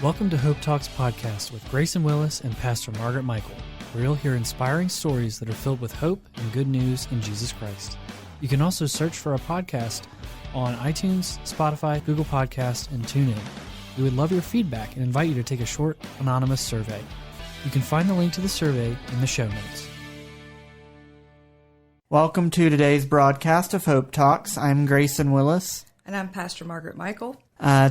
Welcome to Hope Talks Podcast with Grayson Willis and Pastor Margaret Michael, where you'll hear inspiring stories that are filled with hope and good news in Jesus Christ. You can also search for our podcast on iTunes, Spotify, Google Podcasts, and TuneIn. We would love your feedback and invite you to take a short, anonymous survey. You can find the link to the survey in the show notes. Welcome to today's broadcast of Hope Talks. I'm Grayson Willis. And I'm Pastor Margaret Michael.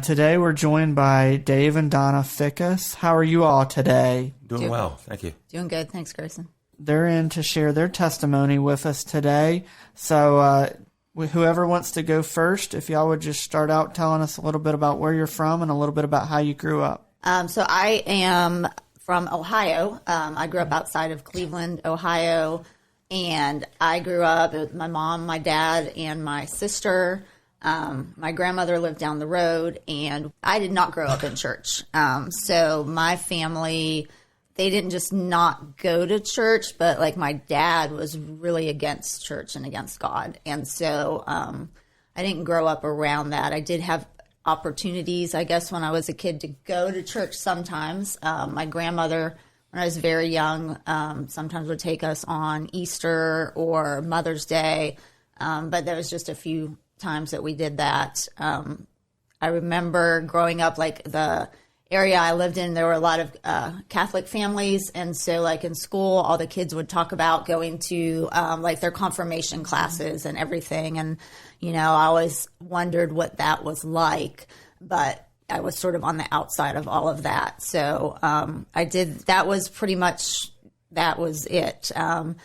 Today we're joined by Dave and Donna Fickes. How are you all today? Doing well, thank you. Doing good, thanks, Grayson. They're in to share their testimony with us today. So whoever wants to go first, if y'all would just start out telling us a little bit about where you're from and a little bit about how you grew up. So I am from Ohio. I grew up outside of Cleveland, Ohio, and I grew up with my mom, my dad, and my sister. My grandmother lived down the road, and I did not grow up in church. So my family, they didn't just not go to church, but like my dad was really against church and against God. And so I didn't grow up around that. I did have opportunities, I guess, when I was a kid to go to church sometimes. My grandmother, when I was very young, sometimes would take us on Easter or Mother's Day, but there was just a few times that we did that. I remember growing up, like the area I lived in, there were a lot of Catholic families, and so like in school, all the kids would talk about going to like their confirmation classes and everything, and you know, I always wondered what that was like, but I was sort of on the outside of all of that. So I did, that was pretty much, that was it. And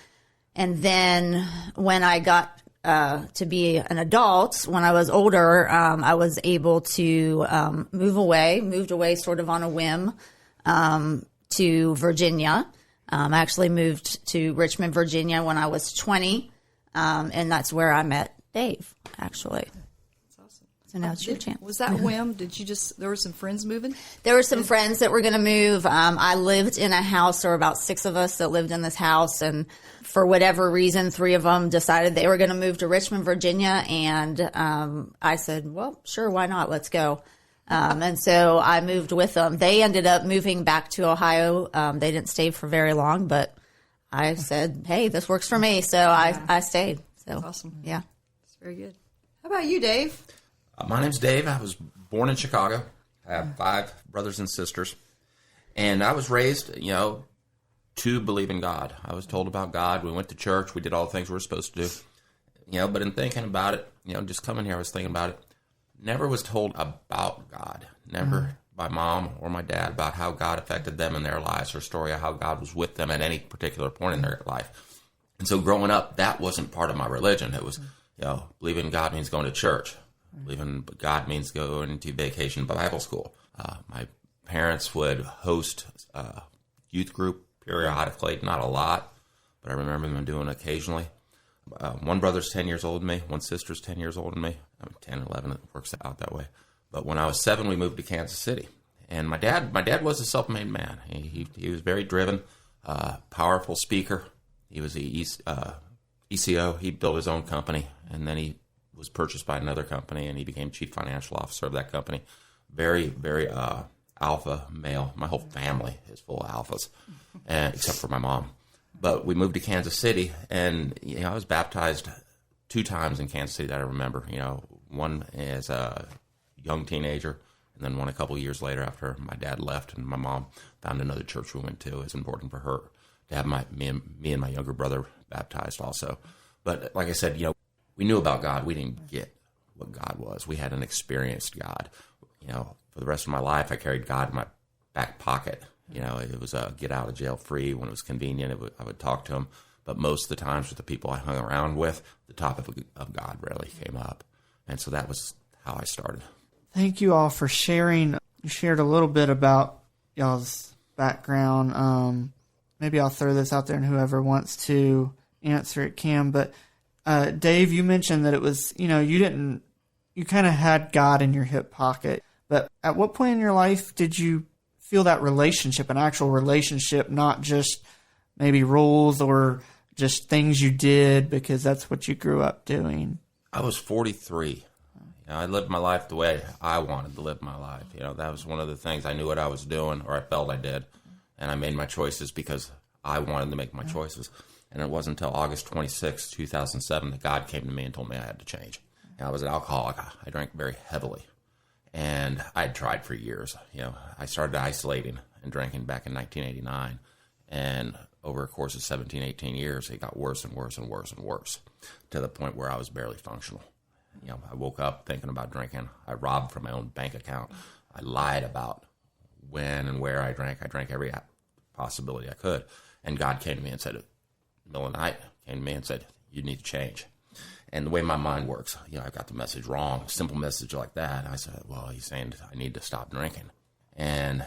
then when I got to be an adult, when I was older, I was able to moved away sort of on a whim to Virginia. I actually moved to Richmond, Virginia when I was 20, and that's where I met Dave, actually. That's awesome. So now it's your chance. Was that whim? Did you just, there were some friends moving? There were some friends that were going to move. I lived in a house, there were about 6 of us that lived in this house, and for whatever reason, 3 of them decided they were going to move to Richmond, Virginia, and I said, well, sure, why not? Let's go. And so I moved with them. They ended up moving back to Ohio. They didn't stay for very long, but I said, hey, this works for me, so I stayed. So, that's awesome. Yeah. That's very good. How about you, Dave? My name's Dave. I was born in Chicago. I have 5 brothers and sisters. And I was raised, to believe in God. I was told about God. We went to church. We did all the things we were supposed to do. But in thinking about it, just coming here, I was thinking about it. Never was told about God. Never by mom or my dad about how God affected them in their lives or story of how God was with them at any particular point in their life. And so growing up, that wasn't part of my religion. It was, believing in God means going to church. Believing in God means going to vacation Bible school. My parents would host a youth group periodically, not a lot, but I remember them doing it occasionally. One brother's 10 years older than me. One sister's 10 years older than me. I'm 10, 11, it works out that way. But when I was 7, we moved to Kansas City. And my dad was a self-made man. He was very driven, powerful speaker. He was the ECO. He built his own company, and then he was purchased by another company, and he became chief financial officer of that company. Very, very alpha male. My whole family is full of alphas, except for my mom. But we moved to Kansas City, and I was baptized 2 times in Kansas City that I remember. One as a young teenager, and then one a couple of years later after my dad left, and my mom found another church we went to. It's important for her to have me and my younger brother baptized also. But like I said, we knew about God. We didn't get what God was. We had an experienced God. For the rest of my life, I carried God in my back pocket. It was a get out of jail free when it was convenient. I would talk to him. But most of the times with the people I hung around with, the topic of God rarely came up. And so that was how I started. Thank you all for sharing. You shared a little bit about y'all's background. Maybe I'll throw this out there and whoever wants to answer it can. But Dave, you mentioned that it was, you kind of had God in your hip pocket. But at what point in your life did you feel that relationship, an actual relationship, not just maybe rules or just things you did because that's what you grew up doing? I was 43. I lived my life the way I wanted to live my life. That was one of the things. I knew what I was doing, or I felt I did, and I made my choices because I wanted to make my choices. And it wasn't until August 26, 2007 that God came to me and told me I had to change. I was an alcoholic. I drank very heavily, and I had tried for years. I started isolating and drinking back in 1989, and over a course of 17, 18 years, it got worse and worse and worse and worse, to the point where I was barely functional. I woke up thinking about drinking. I robbed from my own bank account. I lied about when and where I drank. I drank every possibility I could. And God came to me and said, in the middle of the night, came to me and said, you need to change. And the way my mind works, I got the message wrong, simple message like that. And I said, well, he's saying I need to stop drinking. And,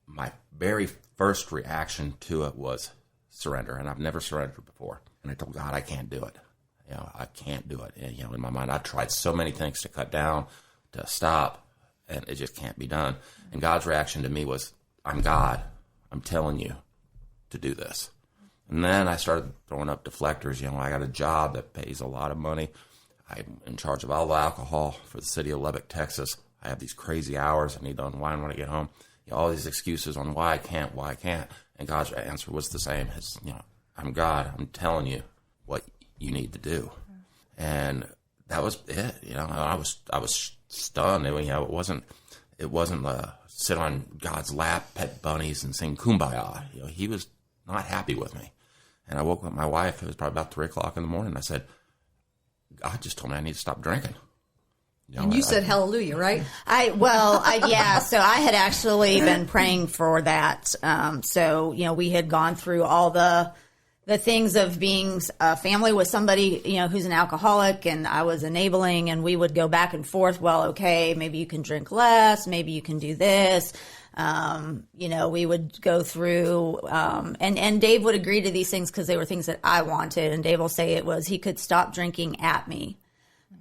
my very first reaction to it was surrender. And I've never surrendered before. And I told God, I can't do it. I can't do it. And, in my mind, I've tried so many things to cut down, to stop, and it just can't be done. And God's reaction to me was, I'm God. I'm telling you to do this. And then I started throwing up deflectors. I got a job that pays a lot of money. I'm in charge of all the alcohol for the city of Lubbock, Texas. I have these crazy hours. I need to unwind when I get home. All these excuses on why I can't. And God's answer was the same. It's, I'm God. I'm telling you what you need to do. And that was it. I was stunned. It wasn't sit on God's lap, pet bunnies, and sing Kumbaya. He was not happy with me. And I woke up my wife. It was probably about 3 o'clock in the morning. I said, God just told me I need to stop drinking. And you said hallelujah, right? Yeah. So I had actually been praying for that. We had gone through all the things of being a family with somebody, who's an alcoholic, and I was enabling, and we would go back and forth. Well, okay, maybe you can drink less. Maybe you can do this. We would go through, and Dave would agree to these things because they were things that I wanted. And Dave will say it was, he could stop drinking at me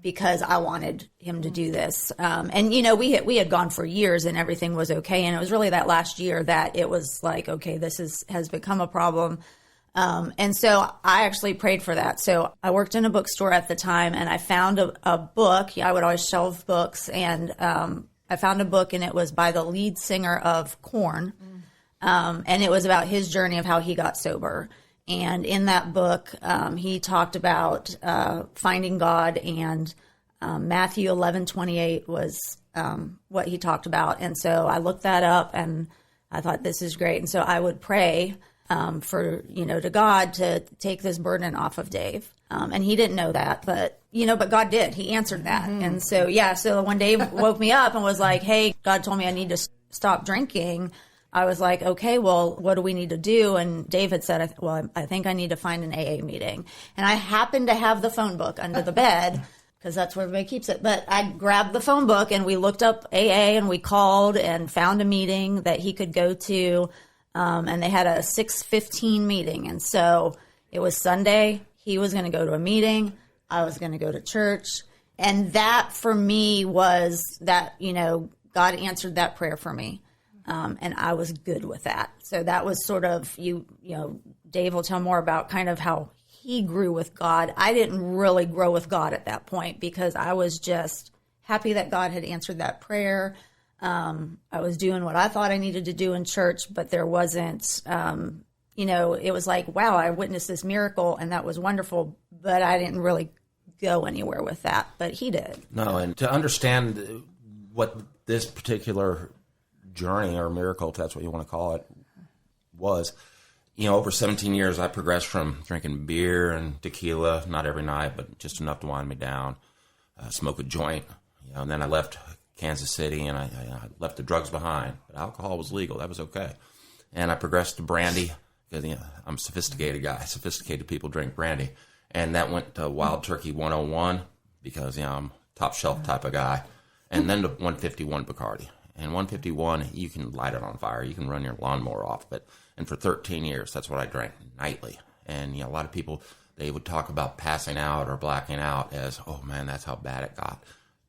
because I wanted him to do this. We had gone for years and everything was okay. And it was really that last year that it was like, okay, this has become a problem. And so I actually prayed for that. So I worked in a bookstore at the time, and I found a book. I would always shelve books, and I found a book, and it was by the lead singer of Korn. And it was about his journey of how he got sober. And in that book, he talked about finding God, and Matthew 11:28 was what he talked about. And so I looked that up, and I thought, this is great. And so I would pray to God to take this burden off of Dave. And he didn't know that, but God did. He answered that. Mm-hmm. And so when Dave woke me up and was like, hey, God told me I need to stop drinking, I was like, okay, well, what do we need to do? And Dave had said, I think I need to find an AA meeting. And I happened to have the phone book under the bed because that's where everybody keeps it. But I grabbed the phone book, and we looked up AA, and we called and found a meeting that he could go to. And they had a 6:15 meeting. And so it was Sunday. He was going to go to a meeting. I was going to go to church. And that for me was that, God answered that prayer for me. And I was good with that. So that was sort of, Dave will tell more about kind of how he grew with God. I didn't really grow with God at that point because I was just happy that God had answered that prayer. I was doing what I thought I needed to do in church, but there wasn't, it was like, wow, I witnessed this miracle and that was wonderful, but I didn't really go anywhere with that, but he did. No, and to understand what this particular journey or miracle, if that's what you want to call it, was, over 17 years, I progressed from drinking beer and tequila, not every night, but just enough to wind me down, smoke a joint, and then I left Kansas City, and I left the drugs behind. But alcohol was legal. That was okay. And I progressed to brandy, because I'm a sophisticated guy. Sophisticated people drink brandy. And that went to Wild Turkey 101, because I'm a top shelf type of guy. And then to 151 Bacardi. And 151, you can light it on fire. You can run your lawnmower off. And for 13 years, that's what I drank nightly. And a lot of people, they would talk about passing out or blacking out as, oh, man, that's how bad it got.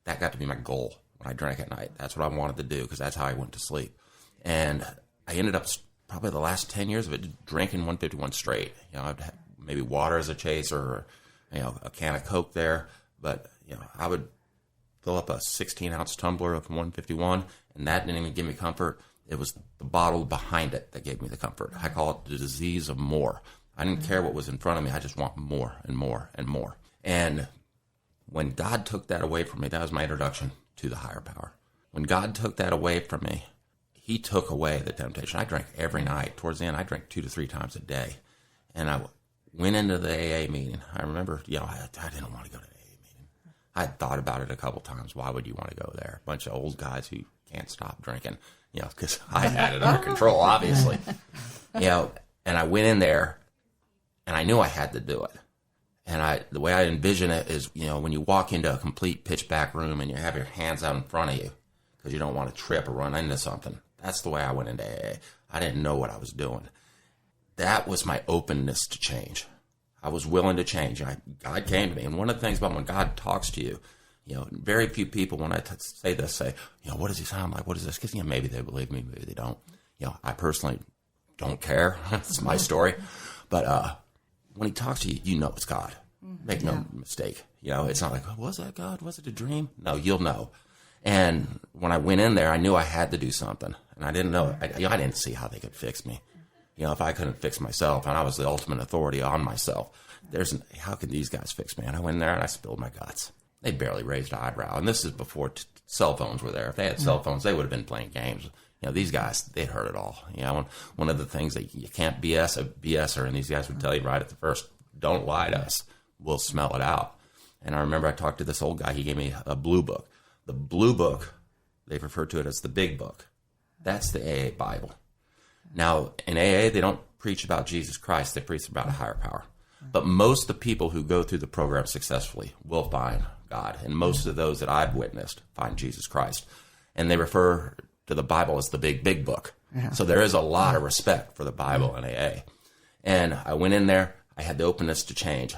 That got to be my goal. I drank at night. That's what I wanted to do because that's how I went to sleep. And I ended up probably the last 10 years of it drinking 151 straight. I'd have maybe water as a chaser or, a can of Coke there. But, I would fill up a 16-ounce tumbler of 151, and that didn't even give me comfort. It was the bottle behind it that gave me the comfort. I call it the disease of more. I didn't care what was in front of me. I just want more and more and more. And when God took that away from me, that was my introduction to the higher power. When God took that away from me, he took away the temptation. I drank every night. Towards the end, I drank 2 to 3 times a day. And I went into the AA meeting. I remember, I didn't want to go to the AA meeting. I had thought about it a couple times. Why would you want to go there? A bunch of old guys who can't stop drinking, because I had it under control, obviously. And I went in there, and I knew I had to do it. And the way I envision it is, when you walk into a complete pitch black room and you have your hands out in front of you because you don't want to trip or run into something. That's the way I went into AA. I didn't know what I was doing. That was my openness to change. I was willing to change. God came to me. And one of the things about when God talks to you, very few people, when I say this, say, what does he sound like? What is this? Because, maybe they believe me, maybe they don't. I personally don't care. It's my story. But when he talks to you, it's God. Make no mistake. It's not like, was that God? Was it a dream? No, you'll know. And when I went in there, I knew I had to do something. And I didn't know. I didn't see how they could fix me. If I couldn't fix myself, and I was the ultimate authority on myself, how could these guys fix me? And I went in there and I spilled my guts. They barely raised an eyebrow. And this is before cell phones were there. If they had cell phones, they would have been playing games. These guys, they'd heard it all. One of the things that you can't BS a BSer, and these guys would tell you right at the first, don't lie to us. We'll smell it out. And I remember I talked to this old guy. He gave me a blue book. The blue book, they refer to it as the big book. That's the AA Bible. Now, in AA, they don't preach about Jesus Christ. They preach about a higher power. But most of the people who go through the program successfully will find God. And most of those that I've witnessed find Jesus Christ. And they refer to the Bible as the big book. Yeah. So there is a lot of respect for the Bible in AA. And I went in there. I had the openness to change.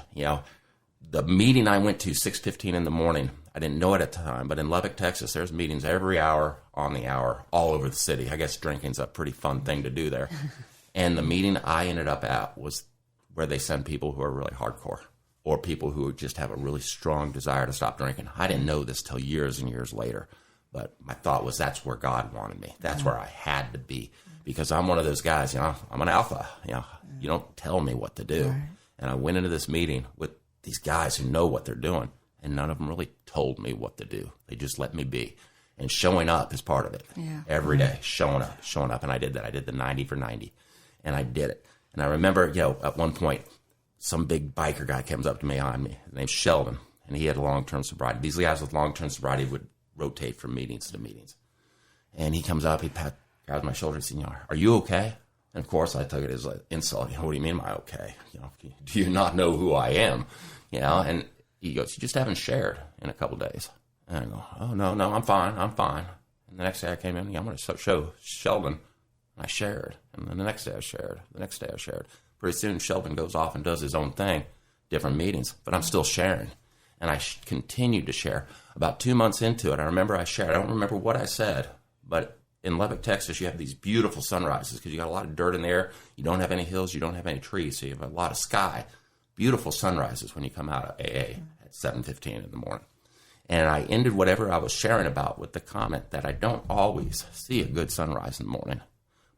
The meeting I went to, 6:15 in the morning, I didn't know it at the time, but in Lubbock, Texas, there's meetings every hour, on the hour, all over the city. I guess drinking's a pretty fun thing to do there. And the meeting I ended up at was where they send people who are really hardcore or people who just have a really strong desire to stop drinking. I didn't know this till years and years later, but my thought was that's where God wanted me. That's where I had to be because I'm one of those guys, I'm an alpha. You don't tell me what to do. Right. And I went into this meeting with these guys who know what they're doing, and none of them really told me what to do. They just let me be. And showing up is part of it. Yeah. Every day, showing up. And I did that. I did the 90 for 90. And I did it. And I remember, at one point, some big biker guy comes up to me on me. His name's Sheldon. And he had long-term sobriety. These guys with long-term sobriety would rotate from meetings to meetings. And he comes up, he grabs my shoulder and says, are you okay? And of course, I took it as an insult. What do you mean, am I okay? Do you not know who I am? And he goes, you just haven't shared in a couple days. And I go, oh, no, I'm fine. And the next day I came in, I'm going to show Sheldon. And I shared. And then the next day I shared. Pretty soon Sheldon goes off and does his own thing, different meetings, but I'm still sharing. And I continued to share. About 2 months into it, I remember I shared. I don't remember what I said, but in Lubbock, Texas, you have these beautiful sunrises because you got a lot of dirt in the air. You don't have any hills. You don't have any trees. So you have a lot of sky. Beautiful sunrises when you come out of AA at 7:15 in the morning. And I ended whatever I was sharing about with the comment that I don't always see a good sunrise in the morning.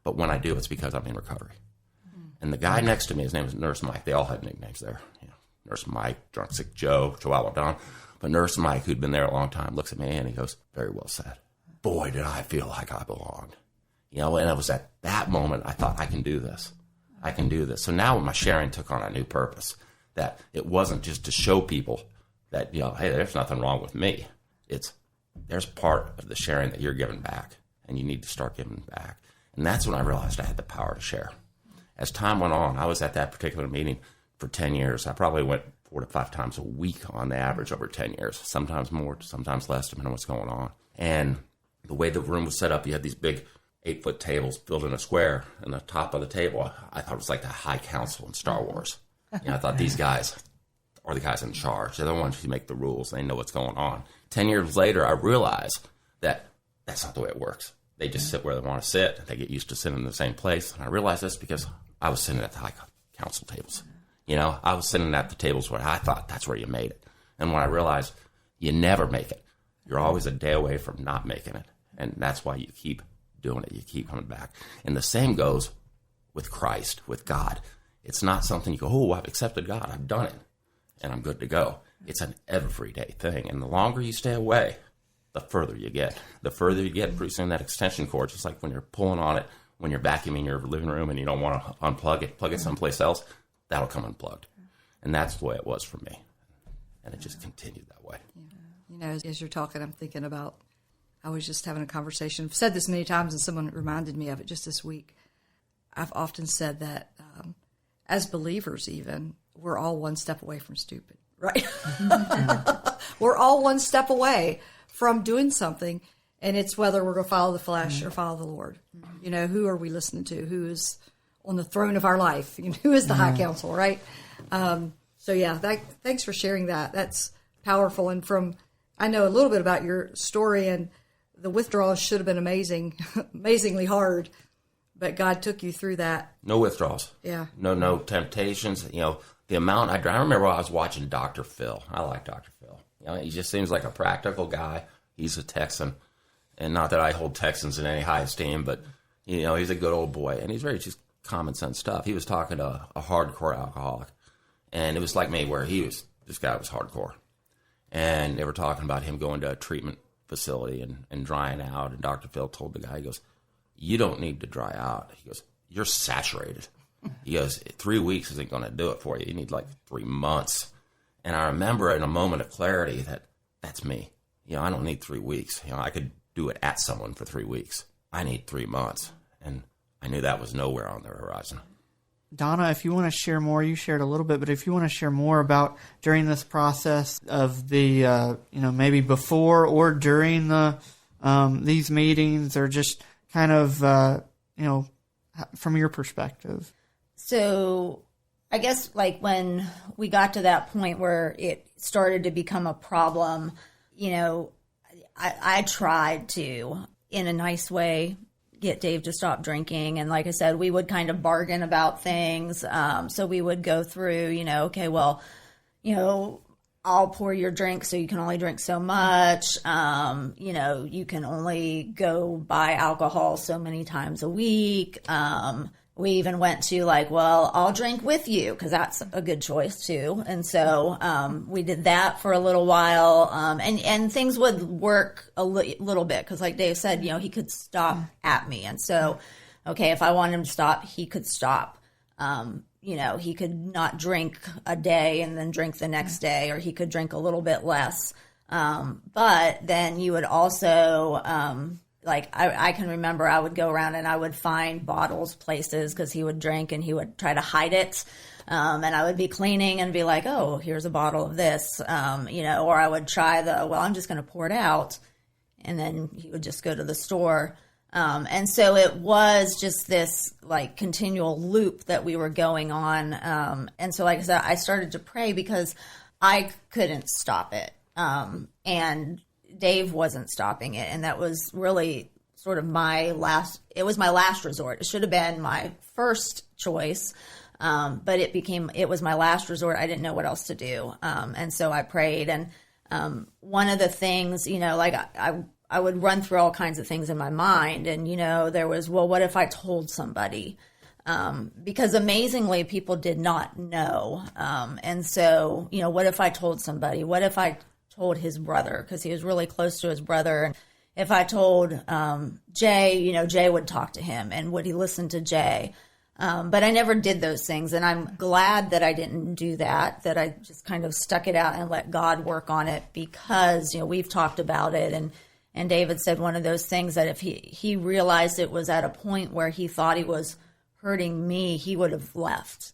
But when I do, it's because I'm in recovery. And the guy next to me, his name is Nurse Mike. They all had nicknames there. Nurse Mike, Drunk Sick Joe, Chihuahua Don. But Nurse Mike, who'd been there a long time, looks at me and he goes, very well said. Boy, did I feel like I belonged. And it was at that moment I thought, I can do this. So now my sharing took on a new purpose. That it wasn't just to show people that, hey, there's nothing wrong with me. There's part of the sharing that you're giving back, and you need to start giving back. And that's when I realized I had the power to share. As time went on, I was at that particular meeting for 10 years. I probably went 4 to 5 times a week on the average over 10 years, sometimes more, sometimes less, depending on what's going on. And the way the room was set up, you had these big 8-foot tables built in a square, and the top of the table, I thought it was like the High Council in Star Wars. I thought these guys are the guys in charge. They're the ones who make the rules. They know what's going on. 10 years later, I realized that that's not the way it works. They just sit where they want to sit. They get used to sitting in the same place. And I realized this because I was sitting at the High Council tables. I was sitting at the tables where I thought that's where you made it. And when I realized you never make it, You're always a day away from not making it. And that's why you keep doing it. You keep coming back. And the same goes with Christ, with God. It's not something you go, oh, I've accepted God. I've done it. And I'm good to go. It's an everyday thing. And the longer you stay away, the further you get. The further you get, pretty soon that extension cord, just like when you're pulling on it, when you're vacuuming your living room and you don't want to unplug it, plug it someplace else, that'll come unplugged. And that's the way it was for me. And it just continued that way. You know, as you're talking, I'm thinking about, I was just having a conversation. I've said this many times, and someone reminded me of it just this week. I've often said that as believers even, we're all one step away from stupid, right? We're all one step away from doing something, and it's whether we're going to follow the flesh or follow the Lord. You know, who are we listening to? Who is on the throne of our life? You know, who is the high council, right? So, yeah, thanks for sharing that. That's powerful. And I know a little bit about your story, and the withdrawals should have been amazingly hard, but God took you through that. No withdrawals. Yeah. No temptations. You know, the amount I remember when I was watching Dr. Phil. I like Dr. Phil. You know, he just seems like a practical guy. He's a Texan. And not that I hold Texans in any high esteem, but, you know, he's a good old boy. And he's very just common sense stuff. He was talking to a hardcore alcoholic. And it was like me, where this guy was hardcore. And they were talking about him going to a treatment facility and drying out. And Dr. Phil told the guy, he goes, you don't need to dry out. He goes, you're saturated. He goes, 3 weeks isn't going to do it for you. You need like 3 months. And I remember in a moment of clarity that's me. You know, I don't need 3 weeks. You know, I could do it at someone for 3 weeks. I need 3 months. And I knew that was nowhere on the horizon. Donna, if you want to share more, you shared a little bit, but if you want to share more about during this process of the, maybe before or during these meetings, or just kind of, from your perspective. So I guess like when we got to that point where it started to become a problem, you know, I tried to, in a nice way, get Dave to stop drinking. And like I said, we would kind of bargain about things. So we would go through, okay, well, I'll pour your drink so you can only drink so much. You can only go buy alcohol so many times a week. We even went to I'll drink with you, because that's a good choice too. And so we did that for a little while. And things would work a little bit, because like Dave said, he could stop at me. And so, okay, if I wanted him to stop, he could stop. He could not drink a day and then drink the next day, or he could drink a little bit less. But then you would also... I can remember I would go around and I would find bottles places, because he would drink and he would try to hide it. And I would be cleaning and be like, oh, here's a bottle of this, or I would try I'm just going to pour it out. And then he would just go to the store. And so it was just this continual loop that we were going on. And so like I said, I started to pray because I couldn't stop it. And Dave wasn't stopping it, and that was really sort of my last resort. It should have been my first choice, but it was my last resort. I didn't know what else to do. And so I prayed, and one of the things, I would run through all kinds of things in my mind, and, there was, well, what if I told somebody? Because amazingly, people did not know. And so, what if I told somebody? What if I told his brother, because he was really close to his brother? And if I told Jay, Jay would talk to him, and would he listen to Jay? But I never did those things, and I'm glad that I didn't do that I just kind of stuck it out and let God work on it, because we've talked about it, and David said one of those things that if he realized it was at a point where he thought he was hurting me, he would have left.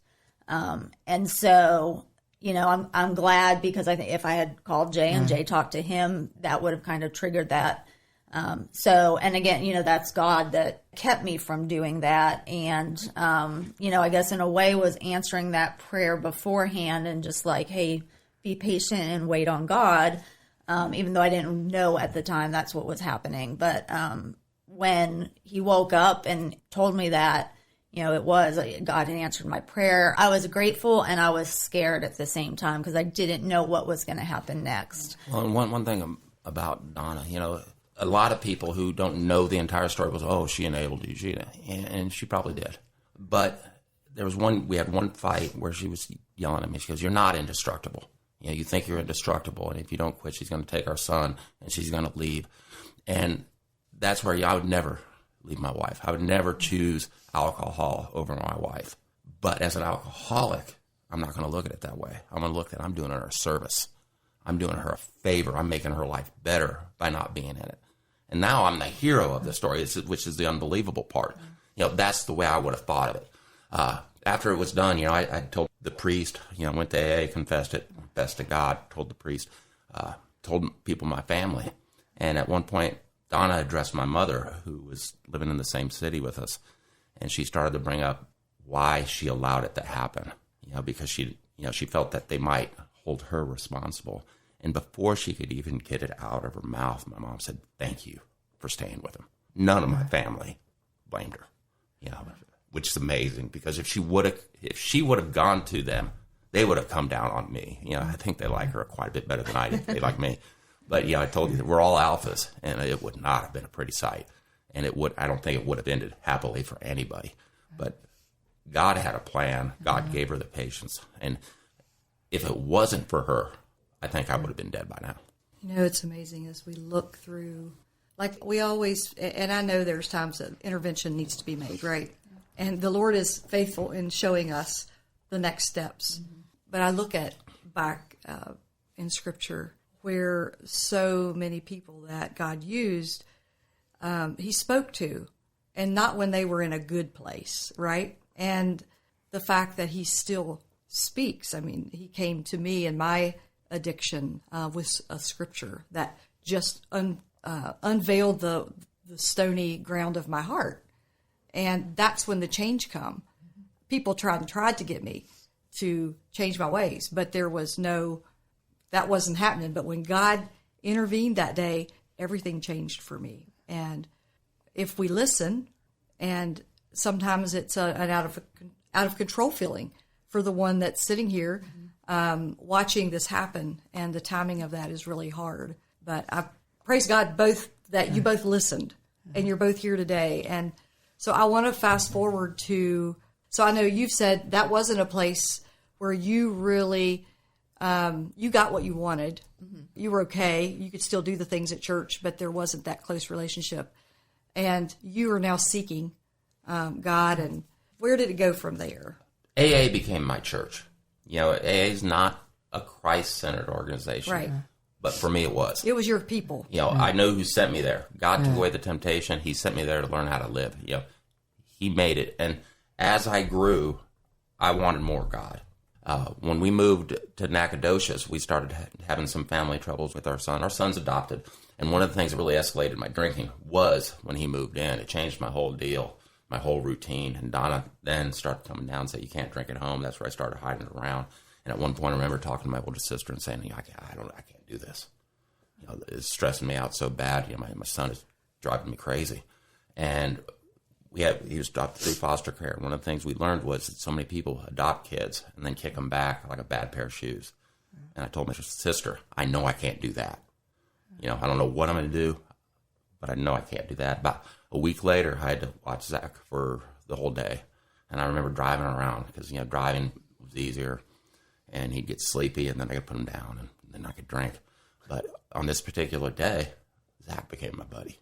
And so I'm glad, because I think if I had called Jay and Jay talked to him, that would have kind of triggered that. And again, that's God that kept me from doing that. And, I guess in a way was answering that prayer beforehand, and just hey, be patient and wait on God. Even though I didn't know at the time that's what was happening. But when he woke up and told me that, God had answered my prayer, I was grateful and I was scared at the same time, because I didn't know what was going to happen next. Well, and one thing about Donna. A lot of people who don't know the entire story goes, "Oh, she enabled you," and she probably did. But we had one fight where she was yelling at me. She goes, "You're not indestructible. You think you're indestructible, and if you don't quit, she's going to take our son, and she's going to leave." And that's where I would never leave my wife. I would never choose alcohol over my wife. But as an alcoholic, I'm not going to look at it that way. I'm going to look at I'm doing her a service. I'm doing her a favor. I'm making her life better by not being in it. And now I'm the hero of the story, which is the unbelievable part. That's the way I would have thought of it. After it was done, I told the priest, went to AA, confessed to God, told the priest, told people in my family. And at one point, Donna addressed my mother, who was living in the same city with us, and she started to bring up why she allowed it to happen. Because she felt that they might hold her responsible. And before she could even get it out of her mouth, my mom said, "Thank you for staying with him." None of my family blamed her, which is amazing, because if she would have gone to them, they would have come down on me. I think they like her quite a bit better than I did. They like me. But I told you that we're all alphas, and it would not have been a pretty sight. And I don't think it would have ended happily for anybody. But God had a plan. God gave her the patience. And if it wasn't for her, I think I would have been dead by now. It's amazing as we look through, like we always, and I know there's times that intervention needs to be made, right? And the Lord is faithful in showing us the next steps. Mm-hmm. But I look at back in Scripture where so many people that God used, he spoke to, and not when they were in a good place, right? And the fact that he still speaks. I mean, he came to me in my addiction with a scripture that just unveiled the stony ground of my heart. And that's when the change come. People tried to get me to change my ways, but that wasn't happening. But when God intervened that day, everything changed for me. And if we listen, and sometimes it's an out of control feeling for the one that's sitting here watching this happen, and the timing of that is really hard. But I praise God that you both listened, and you're both here today. And so I want to fast forward to, so I know you've said that wasn't a place where you really, you got what you wanted. Mm-hmm. You were okay. You could still do the things at church, but there wasn't that close relationship. And you are now seeking God. And where did it go from there? AA became my church. AA is not a Christ-centered organization. Right. But for me, it was. It was your people. I know who sent me there. God took away the temptation. He sent me there to learn how to live. He made it. And as I grew, I wanted more God. When we moved to Nacogdoches, we started having some family troubles with our son. Our son's adopted. And one of the things that really escalated my drinking was when he moved in. It changed my whole deal, my whole routine. And Donna then started coming down and said, "You can't drink at home." That's where I started hiding around. And at one point, I remember talking to my older sister and saying, I can't do this. It's stressing me out so bad. My son is driving me crazy. And he was adopted through foster care. And one of the things we learned was that so many people adopt kids and then kick them back like a bad pair of shoes. And I told my sister, I know I can't do that. I don't know what I'm going to do, but I know I can't do that. About a week later, I had to watch Zach for the whole day. And I remember driving around because, driving was easier. And he'd get sleepy, and then I could put him down, and then I could drink. But on this particular day, Zach became my buddy.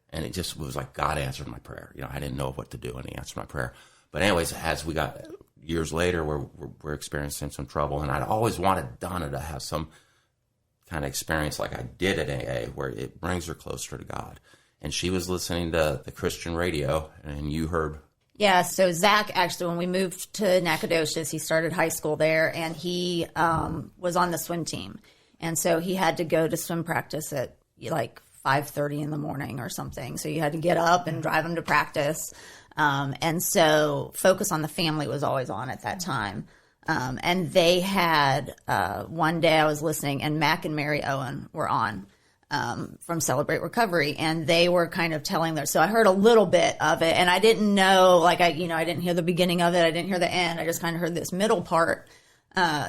And it just was like God answered my prayer. I didn't know what to do, and he answered my prayer. But anyways, as we got years later, we're experiencing some trouble, and I'd always wanted Donna to have some kind of experience like I did at AA, where it brings her closer to God. And she was listening to the Christian radio, and you heard... Yeah, so Zach, actually, when we moved to Nacogdoches, he started high school there, and he was on the swim team. And so he had to go to swim practice at like 5:30 in the morning or something. So you had to get up and drive him to practice. And so Focus on the Family was always on at that time. And they had, one day I was listening, and Mac and Mary Owen were on. From Celebrate Recovery, and they were kind of telling their, so I heard a little bit of it, and I didn't know, I didn't hear the beginning of it, I didn't hear the end, I just kind of heard this middle part,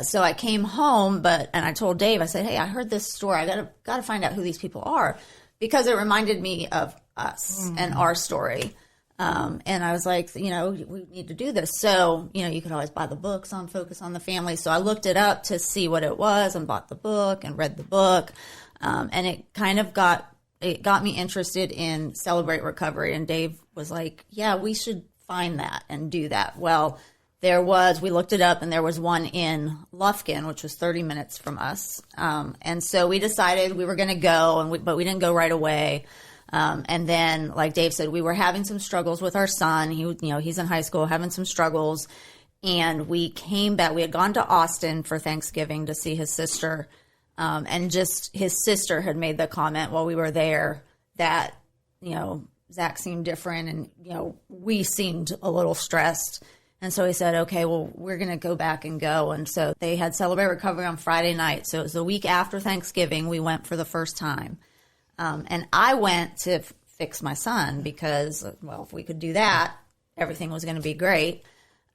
So I came home, and I told Dave, I said, hey, I heard this story. I gotta find out who these people are, because it reminded me of us and our story. And I was like, we need to do this. So, you could always buy the books on Focus on the Family. So I looked it up to see what it was and bought the book and read the book. And it kind of got me interested in Celebrate Recovery. And Dave was like, yeah, we should find that and do that. Well, we looked it up, and there was one in Lufkin, which was 30 minutes from us. And so we decided we were going to go, but we didn't go right away. And then, like Dave said, we were having some struggles with our son. He's in high school, having some struggles. And we came back. We had gone to Austin for Thanksgiving to see his sister. And just his sister had made the comment while we were there that, Zach seemed different, and, we seemed a little stressed. And so he said, okay, well, we're going to go back and go. And so they had Celebrate Recovery on Friday night. So it was the week after Thanksgiving. We went for the first time. And I went to fix my son because, well, if we could do that, everything was going to be great.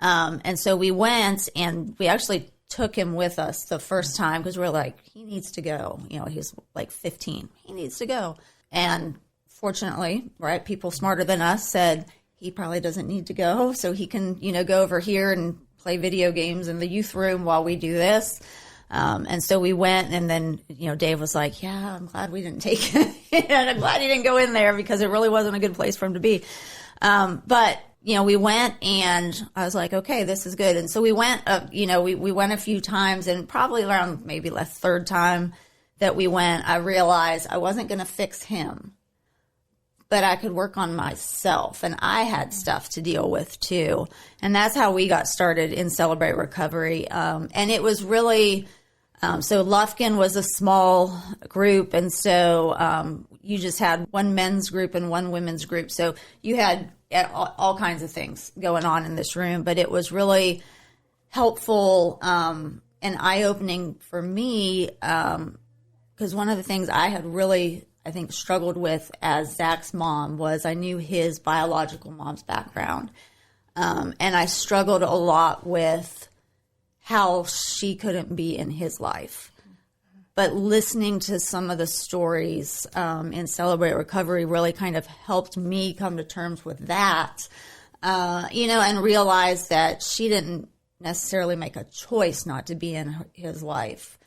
And so we went, and we actually took him with us the first time because we were like, he needs to go. He's like 15. He needs to go. And fortunately, right, people smarter than us said, he probably doesn't need to go, so he can, go over here and play video games in the youth room while we do this. And so we went, and then, Dave was like, yeah, I'm glad we didn't take him. And I'm glad he didn't go in there because it really wasn't a good place for him to be. But, we went, and I was like, okay, this is good. And so we went, we went a few times, and probably around maybe the third time that we went, I realized I wasn't going to fix him, but I could work on myself, and I had stuff to deal with too. And that's how we got started in Celebrate Recovery. And it was really, so Lufkin was a small group. And so you just had one men's group and one women's group. So you had all kinds of things going on in this room, but it was really helpful and eye-opening for me because one of the things I had really, I think, struggled with as Zach's mom was I knew his biological mom's background. And I struggled a lot with how she couldn't be in his life. But listening to some of the stories in Celebrate Recovery really kind of helped me come to terms with that, and realize that she didn't necessarily make a choice not to be in his life.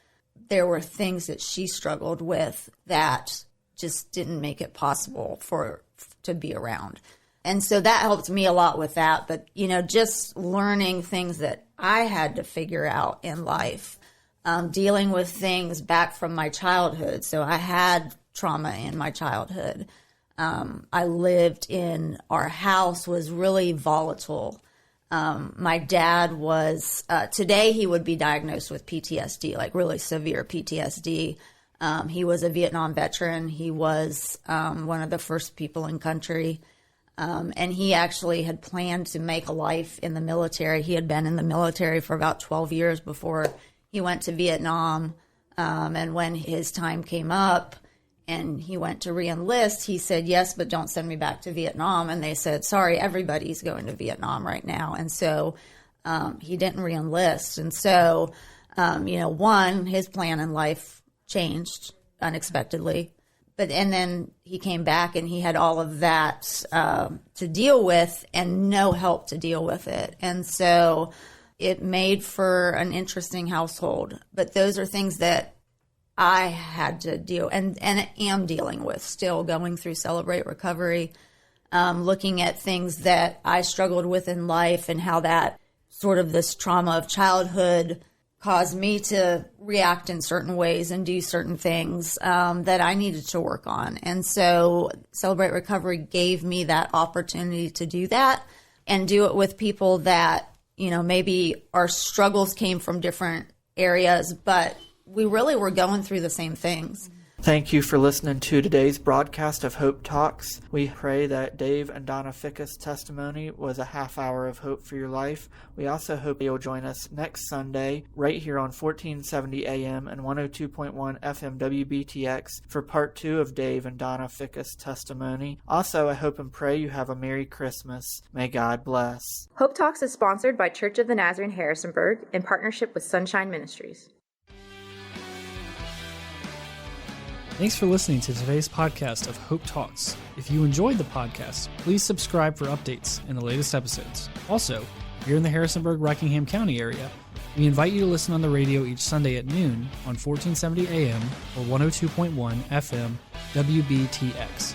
There were things that she struggled with that just didn't make it possible to be around. And so that helped me a lot with that. But, just learning things that I had to figure out in life, dealing with things back from my childhood. So I had trauma in my childhood. I lived in, our house was really volatile. My dad was, today he would be diagnosed with PTSD, like really severe PTSD. He was a Vietnam veteran. He was one of the first people in country. And he actually had planned to make a life in the military. He had been in the military for about 12 years before he went to Vietnam. And when his time came up and he went to re-enlist, he said, yes, but don't send me back to Vietnam. And they said, sorry, everybody's going to Vietnam right now. And so he didn't re-enlist. And so, his plan in life changed unexpectedly. And then he came back and he had all of that to deal with and no help to deal with it. And so it made for an interesting household. But those are things that I had to deal and am dealing with, still going through Celebrate Recovery, looking at things that I struggled with in life and how that sort of this trauma of childhood caused me to react in certain ways and do certain things that I needed to work on. And so Celebrate Recovery gave me that opportunity to do that and do it with people that, maybe our struggles came from different areas, but we really were going through the same things. Thank you for listening to today's broadcast of Hope Talks. We pray that Dave and Donna Fickes' testimony was a half hour of hope for your life. We also hope you'll join us next Sunday right here on 1470 AM and 102.1 FM WBTX for part 2 of Dave and Donna Fickes' testimony. Also, I hope and pray you have a Merry Christmas. May God bless. Hope Talks is sponsored by Church of the Nazarene Harrisonburg in partnership with Sunshine Ministries. Thanks for listening to today's podcast of Hope Talks. If you enjoyed the podcast, please subscribe for updates and the latest episodes. Also, if you're in the Harrisonburg-Rockingham County area, we invite you to listen on the radio each Sunday at noon on 1470 AM or 102.1 FM WBTX.